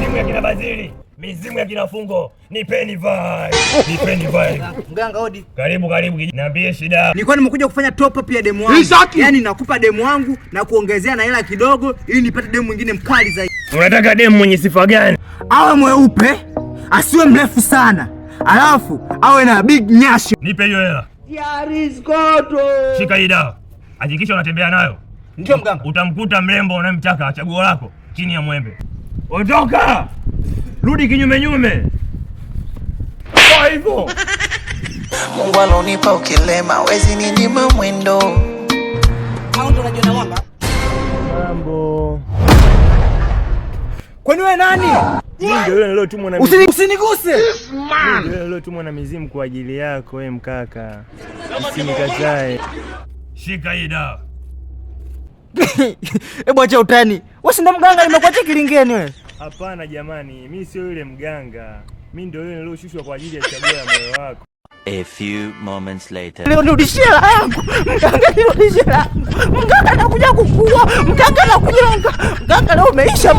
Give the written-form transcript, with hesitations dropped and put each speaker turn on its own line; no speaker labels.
mizimu ya kina Bazili, mizimu ya kina Fungo, nipeni vai. Nipeni vai.
Mganga hodi.
Karibu. Niambie shida.
Nilikuwa nimekuja kufanya top up ya demu wangu. Yaani nakupa demu wangu na kuongezea na hela kidogo ili nipate demu mwingine mkali zaidi.
Unataka demu mwenye sifa gani?
Awe mweupe, asiwe mrefu sana. Alafu awe na big nyashi.
Nipe hiyo hela. Shika hii dawa. Hakikisha unatembea nayo.
Ndio mganga.
Utamkuta mrembo unayemtaka chaguo lako chini ya mwembe. Ondoka! Rudi kinyume. Kwa hivyo.
Mungu alonipa ukilema, wezi ninyima mwendo.
Hao ndo unajua na mwamba?
Mambo.
Kwani wewe nani?
Ndio yule nilotumwa na mizimu.
Usiniguse.
Ndio yule nilotumwa na mizimu kwa ajili yako wewe mkaka. Usinikatae. Shika hii dawa.
Hebu acha utani. Wewe si ndo mganga nimekuacha kilingeni wewe?
Hapana jamani, mimi sio yule mganga. Mimi ndio yule niloshushwa kwa ajili ya chaguo la moyo wako.
A few moments later.
Leo nirudishie hela yangu. Mganga nirudishie hela yangu. Mganga anakuja kukua. Mganga anakuja. Mganga leo umeisha.